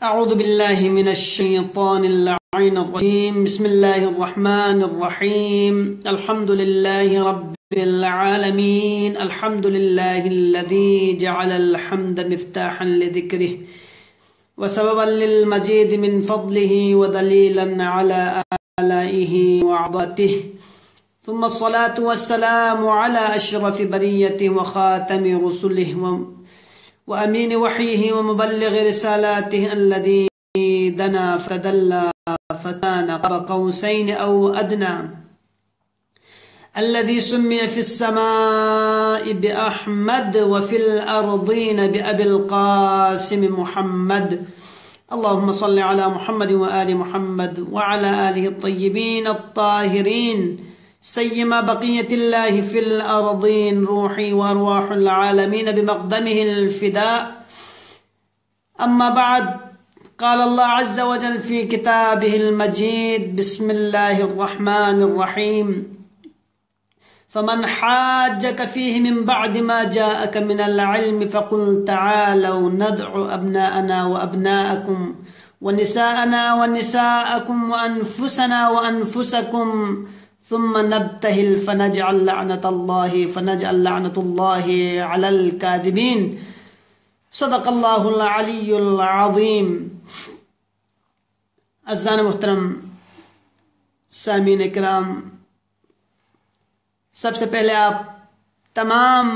أعوذ بالله من الشيطان اللعين الرجيم. بسم الله الرحمن الرحيم. الحمد لله رب العالمين. الحمد لله الذي جعل الحمد مفتاحا لذكره وسببا للمزيد من فضله ودليلا على آلائه وعظاته، ثم الصلاة والسلام على أشرف بريته وخاتم رسله وأمين وحيه ومبلغ رسالاته الذي دنا فتدلى فكان قاب قوسين أو أدنى، الذي سمي في السماء بأحمد وفي الأرضين بأبي القاسم محمد. اللهم صل على محمد وآل محمد وعلى آله الطيبين الطاهرين، سيما بقية الله في الأرضين، روحي وأرواح العالمين بمقدمه الفداء. أما بعد، قال الله عز وجل في كتابه المجيد: بسم الله الرحمن الرحيم. فمن حاجك فيه من بعد ما جاءك من العلم فقل تعالوا ندعو أبناءنا وأبناءكم ونساءنا ونساءكم وأنفسنا وأنفسكم ثم نبتهل فنجعل لعنة الله على الكاذبين. صدق اللہ العلی العظیم. عزیزان محترم سامعین کرام، سب سے پہلے آپ تمام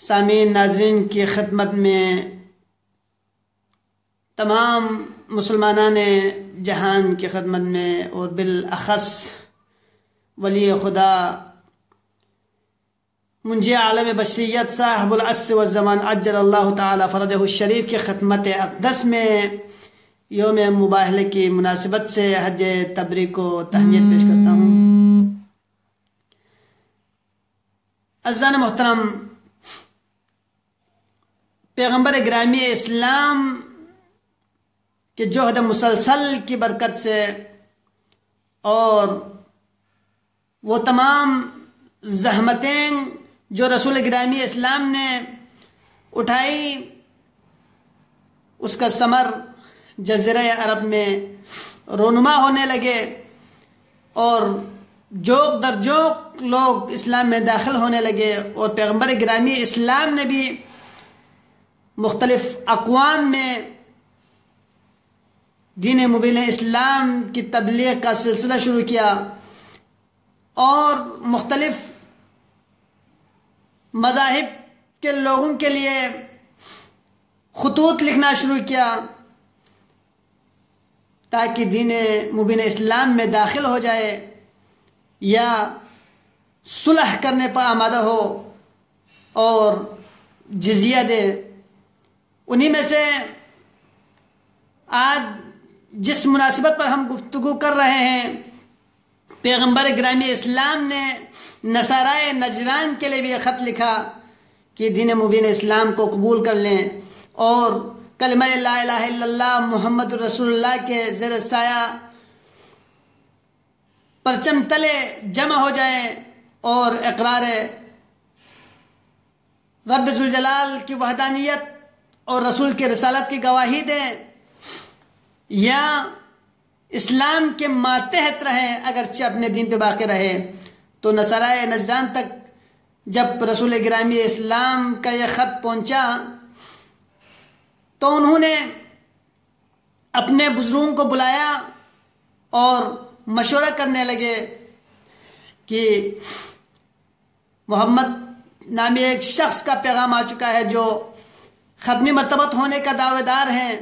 سامعین ناظرین کی خدمت میں، تمام مسلمانان جہان کی خدمت میں، اور بالاخص ولی خدا منجی عالم بشریت صاحب العصر والزمان عجل اللہ تعالی فرجہ الشریف کی خدمت اقدس میں یوم مباہلے کی مناسبت سے حج تبریک کو تہنیت پیش کرتا ہوں. عزیزان محترم، پیغمبر گرامی اسلام کے جہد مسلسل کی برکت سے اور وہ تمام زحمتیں جو رسول گرامی اسلام نے اٹھائی، اس کا ثمر جزیرہ عرب میں رونما ہونے لگے اور جوق در جوق لوگ اسلام میں داخل ہونے لگے، اور پیغمبر گرامی اسلام نے بھی مختلف اقوام میں دین مبین اسلام کی تبلیغ کا سلسلہ شروع کیا اور مختلف مذاہب کے لوگوں کے لیے خطوط لکھنا شروع کیا تاکہ دین مبین اسلام میں داخل ہو جائے یا صلح کرنے پر آمادہ ہو اور جزیہ دے. انہی میں سے آج جس مناسبت پر ہم گفتگو کر رہے ہیں، پیغمبر گرامی اسلام نے نصارائے نجران کے لیے بھی ایک خط لکھا کہ دین مبین اسلام کو قبول کر لیں اور کلمہ لا الہ الا اللہ محمد رسول اللہ کے زیر سایہ پرچم تلے جمع ہو جائیں اور اقرار رب ذوالجلال کی وحدانیت اور رسول کی رسالت کی گواہی دیں، یا اسلام کے ماتحت رہیں اگرچہ اپنے دین پہ باقی رہے. تو نصارائے نجران تک جب رسول گرامی اسلام کا یہ خط پہنچا تو انہوں نے اپنے بزرگوں کو بلایا اور مشورہ کرنے لگے کہ محمد نامی ایک شخص کا پیغام آ چکا ہے جو ختمی مرتبت ہونے کا دعوے دار ہیں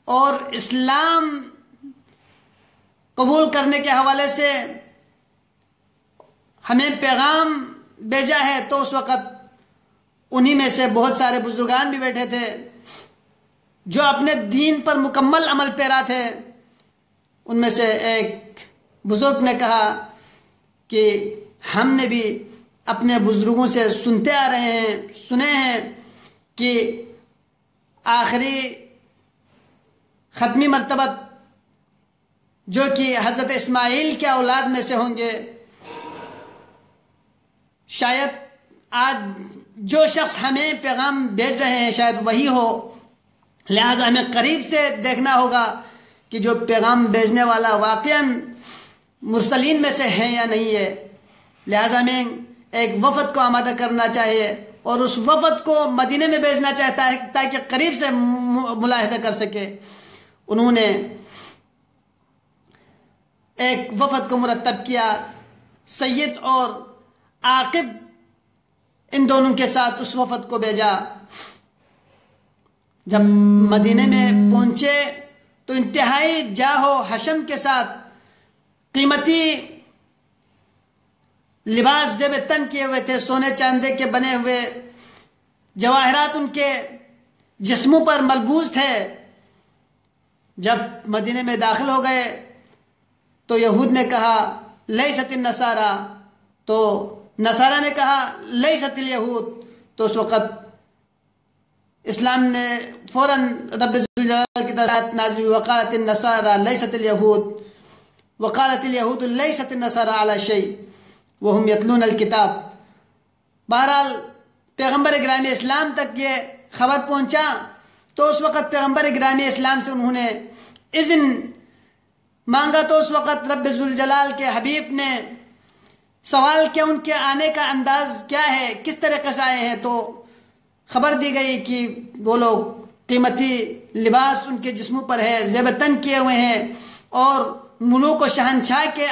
اور اسلام قبول کرنے کے حوالے سے ہمیں پیغام بھیجا ہے. تو اس وقت انہی میں سے بہت سارے بزرگان بھی بیٹھے تھے جو اپنے دین پر مکمل عمل پیرا تھے. ان میں سے ایک بزرگ نے کہا کہ ہم نے بھی اپنے بزرگوں سے سنتے آ رہے ہیں، سنے ہیں کہ آخری ختمی مرتبت جو کہ حضرت اسماعیل کے اولاد میں سے ہوں گے، شاید آج جو شخص ہمیں پیغام بھیج رہے ہیں شاید وہی ہو. لہٰذا ہمیں قریب سے دیکھنا ہوگا کہ جو پیغام بھیجنے والا واقعاً مرسلین میں سے ہے یا نہیں ہے۔ لہٰذا ہمیں ایک وفد کو آمادہ کرنا چاہیے اور اس وفد کو مدینے میں بھیجنا چاہتا ہے تاکہ قریب سے ملاحظہ کر سکے۔ انہوں نے ایک وفد کو مرتب کیا، سید اور عاقب ان دونوں کے ساتھ اس وفد کو بھیجا۔ جب مدینے میں پہنچے تو انتہائی جاہ و حشم کے ساتھ قیمتی لباس زیب تن کیے ہوئے تھے، سونے چاندے کے بنے ہوئے جواہرات ان کے جسموں پر ملبوس تھے۔ جب مدینے میں داخل ہو گئے تو یہود نے کہا لیست النصارى، تو نصارہ نے کہا لیست الیہود، تو اس وقت اسلام نے فوراً رب ذوالجلال کی طرف نازل ہوئی، وقالت النصارى لیست الیہود وقالت الیہود لیست النصارى علی شیء وهم یتلون الکتاب۔ بہرحال پیغمبر گرامی اسلام تک یہ خبر پہنچا تو اس وقت پیغمبر گرامی اسلام سے انہوں نے اذن مانگا، تو اس وقت رب ذوالجلال کے حبیب نے سوال کیا ان کے آنے کا انداز کیا ہے، کس طریقے سے آئے ہیں، تو خبر دی گئی کہ وہ لوگ قیمتی لباس ان کے جسموں پر ہے، زیب تن کیے ہوئے ہیں اور ملوک و شہنشاہ کے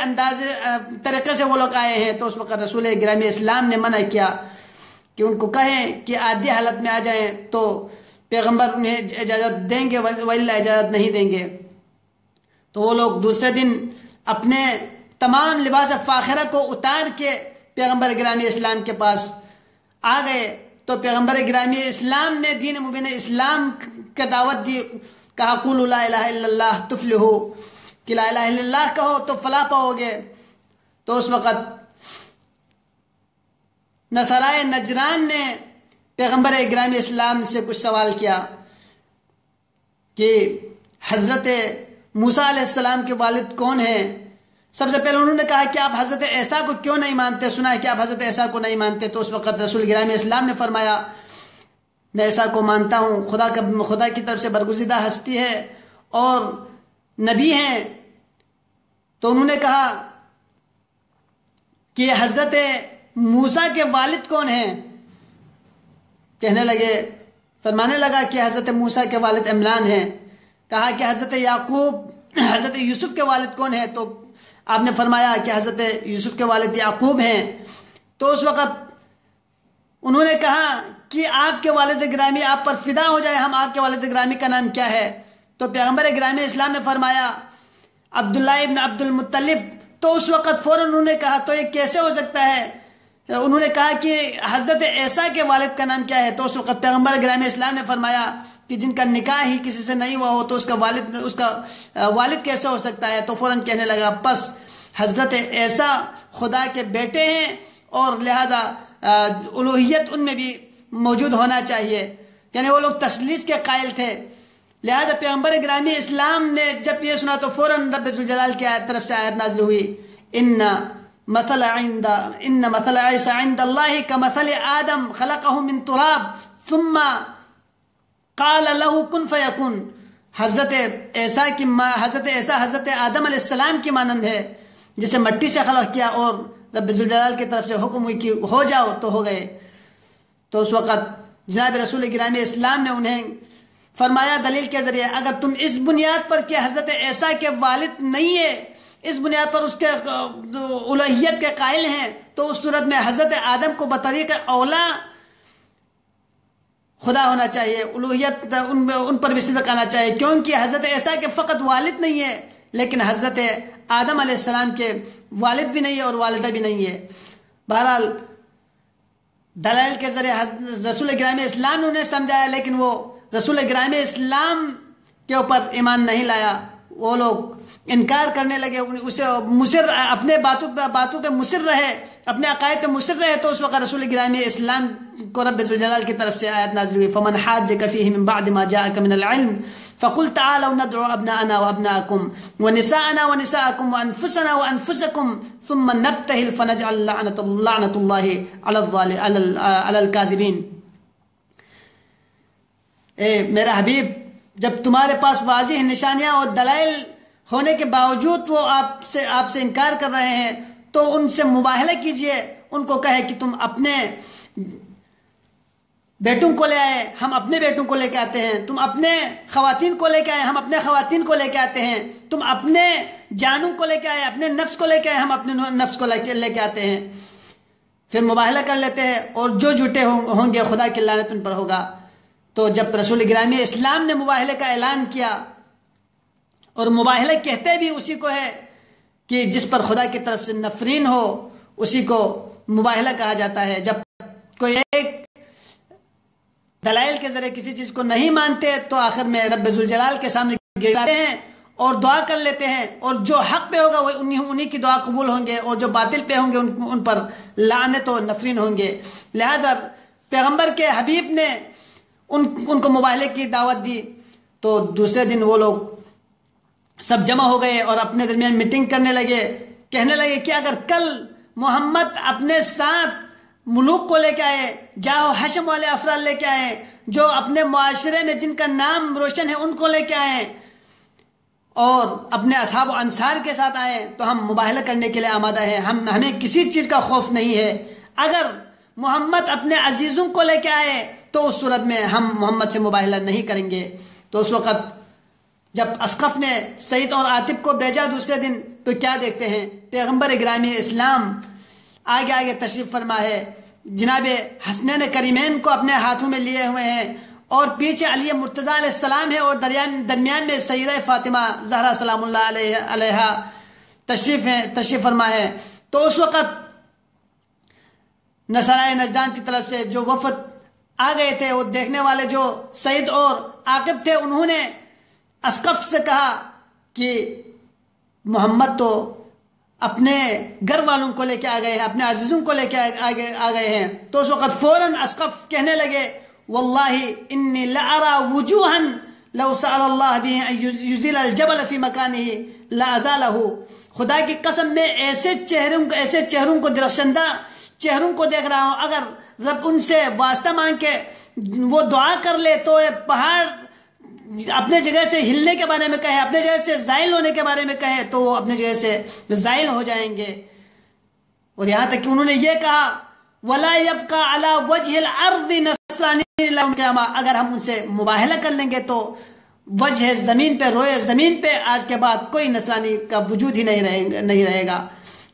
طریقے سے وہ لوگ آئے ہیں۔ تو اس وقت رسول گرامی اسلام نے منع کیا کہ ان کو کہیں کہ عادی حالت میں آ جائیں، تو پیغمبر انہیں اجازت دیں گے وإلا اجازت نہیں دیں گے۔ تو وہ لوگ دوسرے دن اپنے تمام لباس فاخرہ کو اتار کے پیغمبر گرامی اسلام کے پاس آ گئے۔ تو پیغمبر گرامی اسلام نے دین مبین اسلام کا دعوت دی، کہا قولوا لا الہ الا اللہ تفلحوا، کہ لا الہ الا اللہ کہو تو فلاح پاؤ گے۔ تو اس وقت نصارائے نجران نے پیغمبر گرامی اسلام سے کچھ سوال کیا کہ حضرت موسیٰ علیہ السلام کے والد کون ہیں؟ سب سے پہلے انہوں نے کہا کہ آپ حضرت عیسیٰ کو کیوں نہیں مانتے، سنا ہے کہ آپ حضرت عیسیٰ کو نہیں مانتے۔ تو اس وقت رسول گرامی اسلام نے فرمایا میں عیسیٰ کو مانتا ہوں، خدا کی طرف سے برگزیدہ ہستی ہے اور نبی ہیں۔ تو انہوں نے کہا کہ حضرت موسیٰ کے والد کون ہیں؟ کہنے لگے، فرمانے لگا کہ حضرت موسیٰ کے والد عمران ہیں۔ کہا کہ حضرت یعقوب حضرت یوسف کے والد کون ہیں؟ تو آپ نے فرمایا کہ حضرت یوسف کے والد یعقوب ہیں۔ تو اس وقت انہوں نے کہا کہ آپ کے والد گرامی آپ پر فدا ہو جائے، ہم آپ کے والد گرامی کا نام کیا ہے؟ تو پیغمبر گرامی اسلام نے فرمایا عبداللہ ابن عبد المطلب۔ تو اس وقت فوراً انہوں نے کہا تو یہ کیسے ہو سکتا ہے؟ انہوں نے کہا کہ حضرت عیسیٰ کے والد کا نام کیا ہے؟ تو اس وقت پیغمبر گرامی اسلام نے فرمایا کہ جن کا نکاح ہی کسی سے نہیں ہوا ہو تو اس کا والد کیسے ہو سکتا ہے؟ تو فوراً کہنے لگا بس حضرت عیسیٰ خدا کے بیٹے ہیں اور لہٰذا الوہیت ان میں بھی موجود ہونا چاہیے، یعنی وہ لوگ تثلیث کے قائل تھے۔ لہٰذا پیغمبر گرامی اسلام نے جب یہ سنا تو فوراً رب ذوالجلال کی طرف سے آیت نازل ہوئی، ان مثل عیسیٰ عند اللہ کمثل آدم خلقہ من تراب ثم قال له کن فیکن۔ حضرت عیسیٰ حضرت آدم علیہ السلام کی مانند ہے، جسے مٹی سے خلق کیا اور رب ذوالجلال کی طرف سے حکم ہوئی کہ ہو جاؤ تو ہو گئے۔ تو اس وقت جناب رسول گرامی اسلام نے انہیں فرمایا دلیل کے ذریعے اگر تم اس بنیاد پر کہ حضرت عیسیٰ کے والد نہیں ہے، اس بنیاد پر اس کے الوہیت کے قائل ہیں، تو اس صورت میں حضرت آدم کو بطریق اولا خدا ہونا چاہیے، الوہیت ان پر بھی صدق آنا چاہیے، کیونکہ حضرت عیسیٰ کے فقط والد نہیں ہے لیکن حضرت آدم علیہ السلام کے والد بھی نہیں ہے اور والدہ بھی نہیں ہے۔ بہرحال دلائل کے ذریعے رسول گرامی اسلام نے انہیں سمجھایا، لیکن وہ رسول گرامی اسلام کے اوپر ایمان نہیں لایا، وہ لوگ انکار کرنے لگے، اسے مصر اپنے باتوں پہ مصر رہے، اپنے عقائد پہ مصر رہے۔ تو اس وقت رسول گرامی اسلام کو رب ذوالجلال کی طرف سے آیت نازل ہوئی، فمن حاجک فیہ من بعد ما جاءک من العلم فقل تعالوا ندعو ابناءنا وابناءکم ونساءنا ونساءکم وانفسنا وانفسکم ثم نبتہل فنجعل لعنت اللہ علی الکاذبین۔ اے میرا حبیب جب تمہارے پاس واضح نشانیاں اور دلائل ہونے کے باوجود وہ آپ سے انکار کر رہے ہیں تو ان سے مباہلہ کیجئے، ان کو کہے کہ تم اپنے بیٹوں کو لے آئے، ہم اپنے بیٹوں کو لے کے آتے ہیں، تم اپنے خواتین کو لے کے آئے، ہم اپنے خواتین کو لے کے آتے ہیں، تم اپنے جانوں کو لے کے آئے، اپنے نفس کو لے کے آئے، ہم اپنے نفس کو لے کے آتے ہیں۔ پھر مباہلہ کر لیتے ہیں، اور جو جھوٹے ہوں گے خدا کی لعنت ان پر ہوگا۔ تو جب رسول گرامی اسلام نے مباہلے کا اعلان کیا، اور مباہلہ کہتے بھی اسی کو ہے کہ جس پر خدا کی طرف سے نفرین ہو، اسی کو مباہلہ کہا جاتا ہے۔ جب کوئی ایک دلائل کے ذریعے کسی چیز کو نہیں مانتے تو آخر میں رب ذوالجلال کے سامنے گراتے ہیں اور دعا کر لیتے ہیں، اور جو حق پہ ہوگا وہ انہی کی دعا قبول ہوں گے، اور جو باطل پہ ہوں گے ان پر لعنت و نفرین ہوں گے۔ لہذا پیغمبر کے حبیب نے ان کو مباہلے کی دعوت دی، تو دوسرے دن وہ لوگ سب جمع ہو گئے اور اپنے درمیان میٹنگ کرنے لگے، کہنے لگے کہ اگر کل محمد اپنے ساتھ ملوک کو لے کے آئے، جاؤ حشم والے افراد لے کے آئے، جو اپنے معاشرے میں جن کا نام روشن ہے ان کو لے کے آئے، اور اپنے اصحاب و انصار کے ساتھ آئے، تو ہم مباہلہ کرنے کے لیے آمادہ ہیں، ہمیں کسی چیز کا خوف نہیں ہے۔ اگر محمد اپنے عزیزوں کو لے کے آئے تو اس صورت میں ہم محمد سے مباہلہ نہیں کریں گے۔ تو اس وقت جب اسقف نے سعید اور عاطف کو بھیجا دوسرے دن، تو کیا دیکھتے ہیں؟ پیغمبر گرامی اسلام آگے تشریف فرما ہے، جناب حسنین کریمین کو اپنے ہاتھوں میں لیے ہوئے ہیں، اور پیچھے علی مرتضیٰ علیہ السلام ہے، اور درمیان میں سیدہ فاطمہ زہرا سلام اللہ علیہا تشریف فرما ہے۔ تو اس وقت نصارۂ نجران کی طرف سے جو وفد آ گئے تھے، وہ دیکھنے والے جو سعید اور عاقب تھے، انہوں نے اسقف سے کہا کہ محمد تو اپنے گھر والوں کو لے کے آ گئے ہیں، اپنے عزیزوں کو لے کے آ گئے ہیں۔ تو اس وقت فوراً اسقف کہنے لگے واللہ انی لأرى وجوہا لو سأل اللہ به ان یزیل الجبل فی مکانہ لازالہ، خدا کی قسم میں ایسے چہروں کو درخشندہ چہروں کو دیکھ رہا ہوں، اگر رب ان سے واسطہ مانگ کے وہ دعا کر لے تو یہ پہاڑ اپنے جگہ سے ہلنے کے بارے میں کہے، اپنے جگہ سے زائل ہونے کے بارے میں کہے، تو وہ اپنے جگہ سے زائل ہو جائیں گے۔ اور یہاں تک کہ انہوں نے یہ کہا وَلَا يَبْقَى عَلَى وَجْهِ الْأَرْضِ نَصْرَانِيٌّ إِلَّا يَوْمَ الْقِيَامَةِ، اگر ہم ان سے مباہلہ کر لیں گے تو وجہ زمین پہ، روئے زمین پہ آج کے بعد کوئی نصرانی کا وجود ہی نہیں رہے گا۔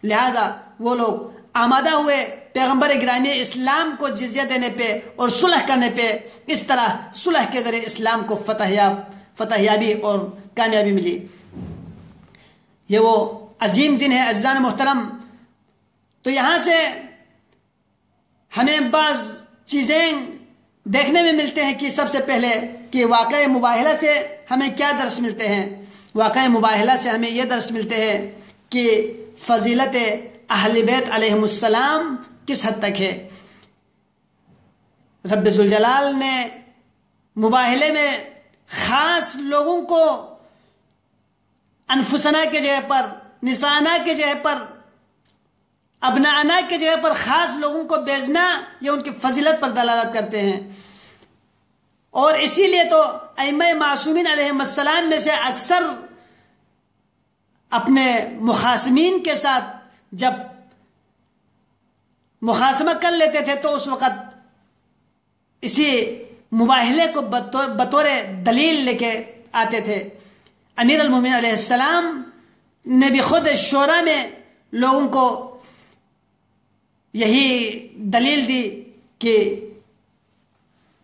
لہٰذا وہ لوگ آمادہ ہوئے پیغمبر گرامی اسلام کو جزیہ دینے پہ اور صلح کرنے پہ۔ اس طرح صلح کے ذریعے اسلام کو فتحیابی اور کامیابی ملی۔ یہ وہ عظیم دن ہے عزیزان محترم۔ تو یہاں سے ہمیں بعض چیزیں دیکھنے میں ملتے ہیں کہ سب سے پہلے کہ واقعہ مباہلہ سے ہمیں کیا درس ملتے ہیں۔ واقعہ مباہلہ سے ہمیں یہ درس ملتے ہیں کہ فضیلت اہل بیت علیہم السلام کس حد تک ہے۔ رب ذوالجلال نے مباہلے میں خاص لوگوں کو انفسنا کے جگہ پر، نسانا کے جگہ پر، ابنانا کے جگہ پر خاص لوگوں کو بھیجنا، یہ ان کی فضیلت پر دلالت کرتے ہیں۔ اور اسی لیے تو ائمہ معصومین علیہم السلام میں سے اکثر اپنے مخاصمین کے ساتھ جب مخاصمہ کر لیتے تھے تو اس وقت اسی مباہلے کو بطور دلیل لے کے آتے تھے۔ امیر المومنین علیہ السلام نے بھی خود شورا میں لوگوں کو یہی دلیل دی کہ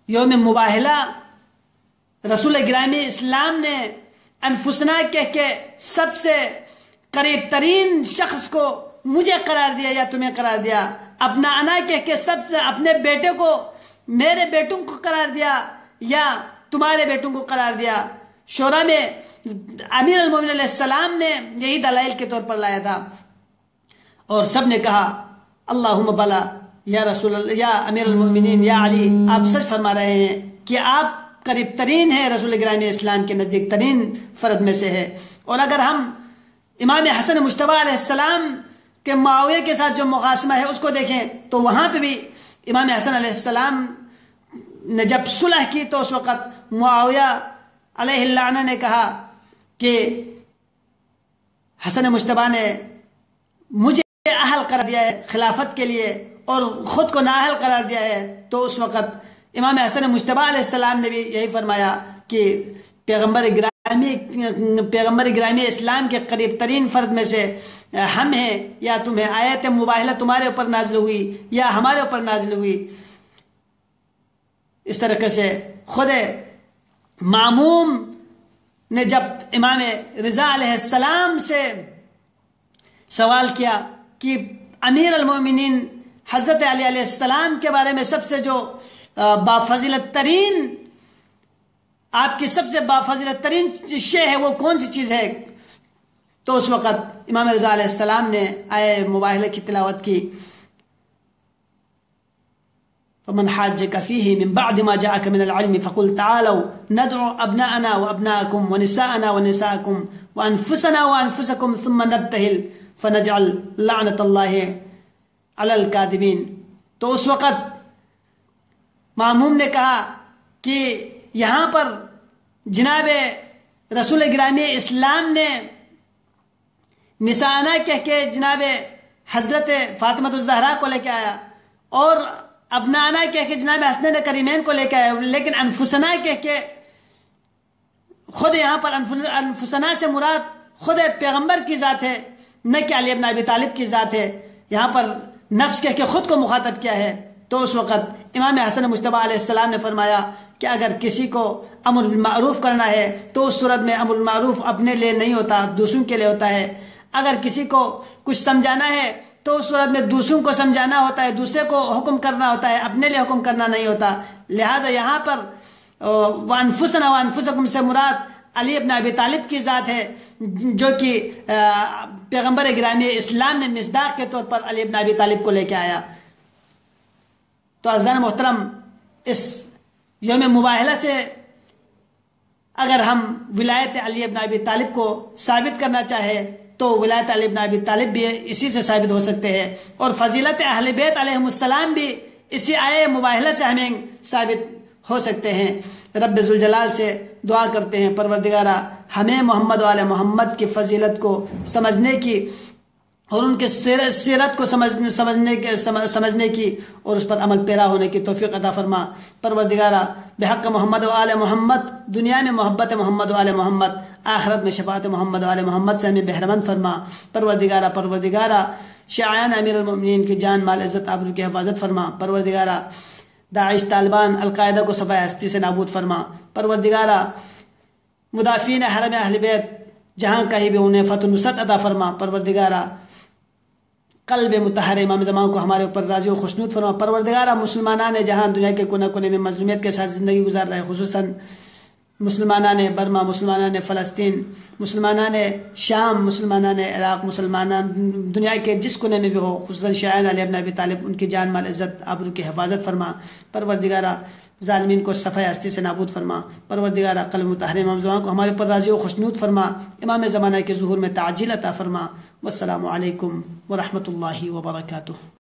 یوم مباہلہ رسول گرامی اسلام نے انفسنا کہہ کے سب سے قریب ترین شخص کو مجھے قرار دیا یا تمہیں قرار دیا، اپنا انا کہہ کے سب سے اپنے بیٹے کو میرے بیٹوں کو قرار دیا یا تمہارے بیٹوں کو قرار دیا۔ شورا میں امیر المومنین علیہ السلام نے یہی دلائل کے طور پر لایا تھا، اور سب نے کہا اللہم بلا یا رسول اللہ، یا امیر المومنین، یا علی، آپ سچ فرما رہے ہیں کہ آپ قریب ترین ہیں، رسول گرامی اسلام کے نزدیک ترین فرد میں سے ہے۔ اور اگر ہم امام حسن مجتبی علیہ السلام کہ معاویہ کے ساتھ جو مقاسمہ ہے اس کو دیکھیں تو وہاں پہ بھی امام حسن علیہ السلام نے جب صلح کی تو اس وقت معاویہ علیہ اللعنہ نے کہا کہ حسن مجتبیٰ نے مجھے اہل قرار دیا ہے خلافت کے لیے اور خود کو نااہل قرار دیا ہے، تو اس وقت امام حسن مجتبیٰ علیہ السلام نے بھی یہی فرمایا کہ پیغمبر گرامی اسلام کے قریب ترین فرد میں سے ہم ہیں یا تمہیں، آیت مباہلہ تمہارے اوپر نازل ہوئی یا ہمارے اوپر نازل ہوئی۔ اس طریقے سے خود ماموم نے جب امام رضا علیہ السلام سے سوال کیا کہ امیر المومنین حضرت علی علیہ السلام کے بارے میں سب سے جو بافضیلت ترین، آپ کی سب سے بافضیلت ترین شے ہے وہ کون سی چیز ہے، تو اس وقت امام رضا علیہ السلام نے آئے مباہلہ کی تلاوت کی، فمن حاجك فيه من بعد ما جاءك من العلم فقل تعالوا ندعو أبناءنا وأبناءكم ونساءنا ونساءكم وأنفسنا وأنفسكم ثم نبتهل فنجعل لعنة الله على الكاذبين۔ تو اس وقت ماموم نے کہا کہ یہاں پر جناب رسول گرامی اسلام نے نسانا کہہ کے جناب حضرت فاطمہ الزہرا کو لے کے آیا، اور ابنانا کہہ کے جناب حسنین کریمین کو لے کے آیا، لیکن انفسنا کہہ کے خود یہاں پر انفسنا سے مراد خود پیغمبر کی ذات ہے، نہ کہ علی بن ابی طالب کی ذات ہے، یہاں پر نفس کہہ کے خود کو مخاطب کیا ہے۔ تو اس وقت امام حسن مجتبیٰ علیہ السلام نے فرمایا کہ اگر کسی کو امر بالمعروف کرنا ہے تو اس صورت میں امر بالمعروف اپنے لیے نہیں ہوتا، دوسروں کے لیے ہوتا ہے، اگر کسی کو کچھ سمجھانا ہے تو اس صورت میں دوسروں کو سمجھانا ہوتا ہے، دوسرے کو حکم کرنا ہوتا ہے، اپنے لیے حکم کرنا نہیں ہوتا۔ لہٰذا یہاں پر وَأَنفُسَنَا وَأَنفُسَكُمْ سے مراد علی ابن ابی طالب کی ذات ہے، جو کہ پیغمبر گرامی اسلام نے مصداق کے طور پر علی ابن ابی طالب کو لے کے آیا۔ تو عزیزان محترم، اس یوم مباہلہ سے اگر ہم ولایت علی ابن ابی طالب کو ثابت کرنا چاہے تو ولایت علی ابن ابی طالب بھی اسی سے ثابت ہو سکتے ہیں، اور فضیلت اہل بیت علیہم السلام بھی اسی آئے مباہلہ سے ہمیں ثابت ہو سکتے ہیں۔ رب ذوالجلال سے دعا کرتے ہیں پروردگارہ ہمیں محمد و آل محمد کی فضیلت کو سمجھنے کی اور ان کے سیرت کو سمجھنے کی اور اس پر عمل پیرا ہونے کی توفیق عطا فرما۔ پروردگارہ بحق محمد و آل محمد دنیا میں محبت محمد و آل محمد، آخرت میں شفاعت محمد و آل محمد سے ہمیں بہرمند فرما۔ پروردگارہ شیعیان امیر المؤمنین کی جان مال عزت آبرو کی حفاظت فرما۔ پروردگارہ داعش طالبان القاعدہ کو صفحہ ہستی سے نابود فرما۔ پروردگارہ مدافعین حرم اہل بیت جہاں کہیں بھی انہیں فتح نصرت عطا فرما۔ پروردگارہ قلب مطہر امام زمان کو ہمارے اوپر راضی و خوشنود فرما۔ پروردگارہ مسلمانان جہاں دنیا کے کونے کونے میں مظلومیت کے ساتھ زندگی گزار رہے، خصوصاً مسلمانان برما، مسلمانان فلسطین، مسلمانان شام، مسلمانان عراق، مسلمانان دنیا کے جس کونے میں بھی ہو، خصوصاً شیعیان علی ابن ابی طالب، ان کی جان مال عزت آبرو کی حفاظت فرما۔ پروردگارہ ظالمین کو صفحہ ہستی سے نابود فرما۔ پروردگارہ قلب مطہر امام زمان کو ہمارے اوپر راضی و خوشنود فرما۔ امام زمانہ کے ظہور میں تعجیل عطا فرما۔ والسلام علیکم ورحمۃ اللہ وبرکاتہ۔